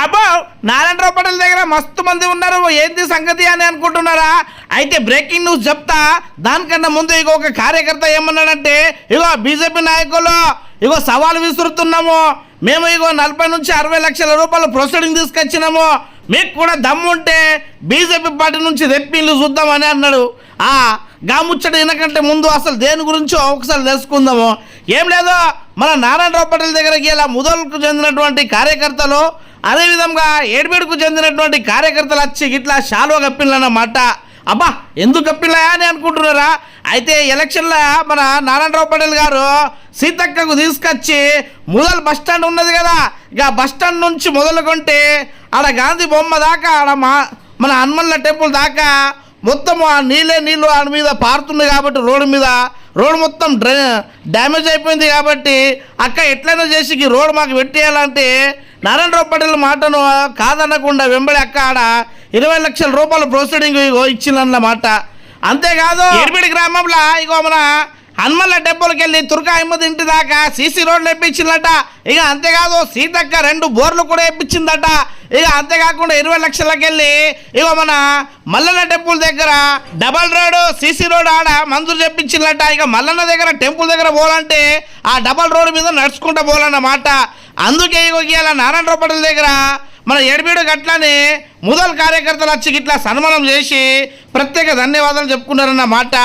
అబ్బో నారాయణరావు పటేల్ దగ్గర మస్తు మంది ఉన్నారు, ఏంటి సంగతి అని అనుకుంటున్నారా? అయితే బ్రేకింగ్ న్యూస్ చెప్తా. దానికన్నా ముందు ఇగో ఒక కార్యకర్త ఏమన్నాడంటే, ఇగో బీజేపీ నాయకులు ఇగో సవాల్ విసురుతున్నాము, మేము ఇగో 40 నుంచి 60 లక్షల రూపాయలు ప్రొసీడింగ్ తీసుకొచ్చినాము, మీకు కూడా దమ్ముంటే బీజేపీ పార్టీ నుంచి రెప్పిళ్ళు చూద్దామని అన్నాడు. గాముచ్చట వినకంటే ముందు అసలు దేని గురించో ఒకసారి తెలుసుకుందాము. ఏం లేదు, మన నారాయణరావు పటేల్ దగ్గరకి ఇలా ముదోల్కు చెందినటువంటి కార్యకర్తలు, అదేవిధంగా ఏడుబేడుకు చెందినటువంటి కార్యకర్తలు వచ్చి ఇట్లా శాలువ కప్పిల్లన్నమాట. అబ్బా ఎందుకు కప్పిల్లా అని అనుకుంటున్నారా? అయితే ఎలక్షన్లో మన నారాయణరావు పటేల్ గారు సీతక్కకు తీసుకొచ్చి ముదల్ బస్టాండ్ ఉన్నది కదా, ఇక బస్టాండ్ నుంచి మొదలుకుంటే ఆడ గాంధీ బొమ్మ దాకా, ఆడ మన హనుమన్ల టెంపుల్ దాకా మొత్తం ఆ నీళ్ళు ఆడ మీద పారుతుంది కాబట్టి రోడ్డు మొత్తం డ్యామేజ్ అయిపోయింది కాబట్టి అక్క ఎట్లయినా చేసి ఈ రోడ్డు మాకు పెట్టేయాలంటే నారాయణరావు పటేల్ మాటను కాదనకుండా వెంబడి అక్క ఆడ 20 లక్షల రూపాయలు ప్రొసీడింగ్ ఇచ్చిందన్నమాట. అంతేకాదు ఎడిపిడి గ్రామంలో ఇగో మన హనుమల్ల టెంపుల్కి వెళ్ళి తుర్కా అహ్మద్ ఇంటి దాకా సీసీ రోడ్లు వేయించిందట. ఇక అంతేకాదు సీతక్క 2 బోర్లు కూడా వేయించిందట. ఇక అంతేకాకుండా 20 లక్షలకి వెళ్ళి ఇగో మన మల్లన్న టెంపుల్ దగ్గర డబల్ రోడ్ సీసీ రోడ్ ఆడ మంజూరు చేయించిందట. ఇక మల్లన్న దగ్గర టెంపుల్ దగ్గర పోవాలంటే ఆ డబల్ రోడ్ మీద నడుచుకుంటూ పోవాలన్నమాట. అందుకే ఇగో ఇలా నారాయణరావు పటేల్ దగ్గర మన ఏడుబీడు గట్లని ముదల్ కార్యకర్తలు వచ్చి ఇట్లా సన్మానం చేసి ప్రత్యేక ధన్యవాదాలు చెప్పుకున్నారన్నమాట.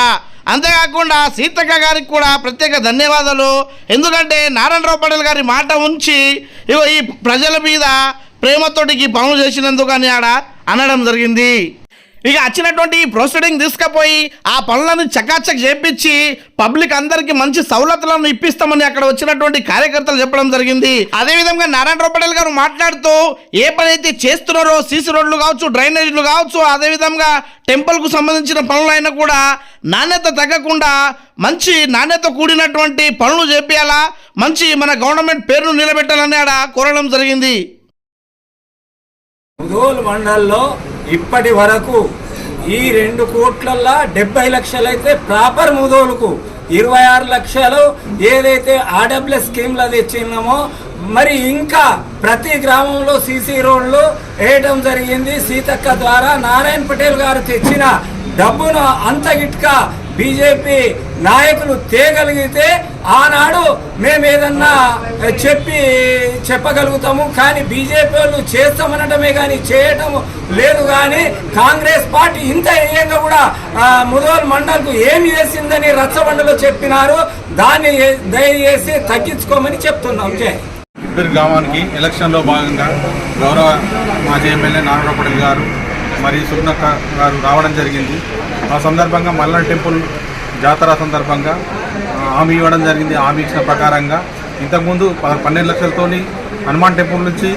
అంతేకాకుండా సీతక్క గారికి కూడా ప్రత్యేక ధన్యవాదాలు. ఎందుకంటే నారాయణరావు పటేల్ గారి మాట ఉంచి ఇగో ఈ ప్రజల మీద ప్రేమతోటికి పనులు చేసినందుకు అని ఆడ అనడం జరిగింది. ఇక వచ్చినటువంటి ప్రొసీడింగ్ తీసుకుపోయి ఆ పనులను చకాచక్ చేపించి పబ్లిక్ అందరికీ మంచి సౌలతులను ఇప్పిస్తామని అక్కడ వచ్చినటువంటి కార్యకర్తలు చెప్పడం జరిగింది. అదేవిధంగా నారాయణరావు పటేల్ గారు మాట్లాడుతూ ఏ పని అయితే చేస్తున్నారో సీసీ రోడ్లు కావచ్చు, డ్రైనేజీలు కావచ్చు, అదేవిధంగా టెంపుల్కు సంబంధించిన పనులైనా కూడా నాణ్యత తగ్గకుండా మంచి నాణ్యత కూడినటువంటి పనులు చేపియాలా, మంచి మన గవర్నమెంట్ పేరును నిలబెట్టాలని ఆడ కోరడం జరిగింది. ముదోల్ మండల్లో ఇప్పటి వరకు ఈ 2 కోట్లల్లో 70 లక్షలు అయితే ప్రాపర్ ముదోలుకు, 26 లక్షలు ఏదైతే ఆర్డబ్ల్యూఎస్ స్కీమ్లో తెచ్చినామో మరి ఇంకా ప్రతి గ్రామంలో సీసీ రోడ్లు వేయడం జరిగింది. సీతక్క ద్వారా నారాయణ పటేల్ గారు తెచ్చిన డబ్బును అంత గిట్కా బీజేపీ నాయకులు తేగలిగితే ఆనాడు మేము ఏదన్నా చెప్పగలుగుతాము. కానీ బీజేపీ వాళ్ళు చేస్తామనటమే కానీ చేయటం లేదు. కానీ కాంగ్రెస్ పార్టీ ఇంత ఏయంగా కూడా ముదోల్ మండల్కు ఏమి చేసిందని రచ్చబండలో చెప్పినారు. దాన్ని దయచేసి తగ్గించుకోమని చెప్తున్నాం. ఇద్దరు గ్రామానికి ఎలక్షన్లో భాగంగా గౌరవ మాజీ ఎమ్మెల్యే నారాయణరావు పటేల్ గారు మరియు సుబ్నక్క గారు రావడం జరిగింది. ఆ సందర్భంగా మల్లన్న టెంపుల్ జాతర సందర్భంగా హామీ ఇవ్వడం జరిగింది. హామీ ఇచ్చిన ప్రకారంగా ఇంతకుముందు 12 లక్షలతోని హనుమాన్ టెంపుల్ నుంచి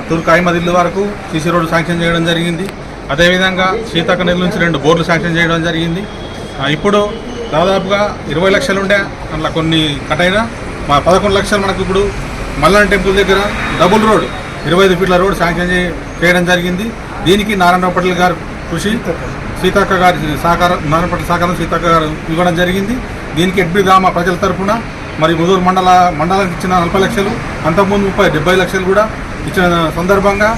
తుర్కా అహ్మద్ ఇల్లు వరకు సీసీ రోడ్డు శాంక్షన్ చేయడం జరిగింది. అదేవిధంగా సీతక్క నెల నుంచి 2 బోర్లు శాంక్షన్ చేయడం జరిగింది. ఇప్పుడు దాదాపుగా 20 లక్షలు ఉండే అందులో కొన్ని కట్ అయినా 11 లక్షలు మనకు ఇప్పుడు మల్లన్న టెంపుల్ దగ్గర డబుల్ రోడ్ 25 ఫీట్ల రోడ్ శాంక్షన్ చేయడం జరిగింది. దీనికి నారాయణరావు పటేల్ గారు కృషి, సీతక్క గారి సహకారం, నారాయణ పటేల్ సహకారం సీతక్క గారు ఇవ్వడం జరిగింది. దీనికి ఎడ్బి గ్రామ ప్రజల తరఫున మరి ముదోల్ మండలానికి ఇచ్చిన 40 లక్షలు, అంతకుముందు 70 లక్షలు కూడా ఇచ్చిన సందర్భంగా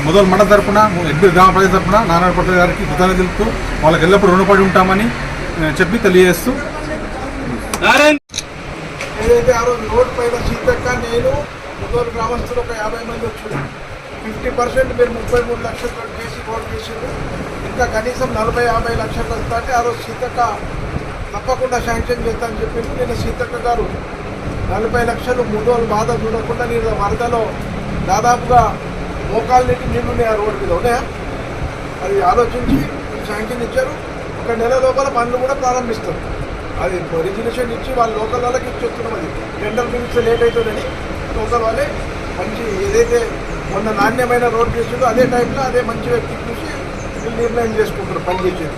ముదోల్ మండల తరఫున ఎడ్బి గ్రామ ప్రజల తరఫున నారాయణ పటేల్ గారికి కృతజ్ఞతలు తెలుపుతూ వాళ్ళకి ఎల్లప్పుడూ రుణపడి ఉంటామని చెప్పి తెలియజేస్తూ ఏదైతే ఆ రోజు రోడ్ పైన సీతక్క నేను ముదోల్ గ్రామస్తులు ఒక 50 మంది వచ్చారు. 50% మీరు 33 లక్షలు చేసి రోడ్ చేసారు. ఇంకా కనీసం 40-50 లక్షలు వస్తుంటే ఆ రోజు సీతక్క తప్పకుండా శాంక్షన్ చేస్తానని చెప్పింది. నేను సీతక్క గారు 40 లక్షలు ముదోల్ బాధ చూడకుండా నేను వరదలో దాదాపుగా మోకాళ్ళ నీళ్ళు ఉన్నాయి ఆ రోడ్డు మీద ఉన్నాయా, అది ఆలోచించి శాంక్షన్ ఇచ్చారు. 1 నెల లోపల పనులు కూడా ప్రారంభిస్తారు. అది రిజల్యూషన్ ఇచ్చి వాళ్ళ లోకల్ వాళ్ళకి ఇచ్చేస్తున్నాం. అది టెండర్ పిలిస్తే లేట్ అవుతుందని లోకల్ వాళ్ళే మంచి ఏదైతే మొన్న నాణ్యమైన రోడ్ చేసిందో అదే టైంలో అదే మంచి వ్యక్తి చూసి నిర్ణయం చేసుకుంటారు పని చేసేది.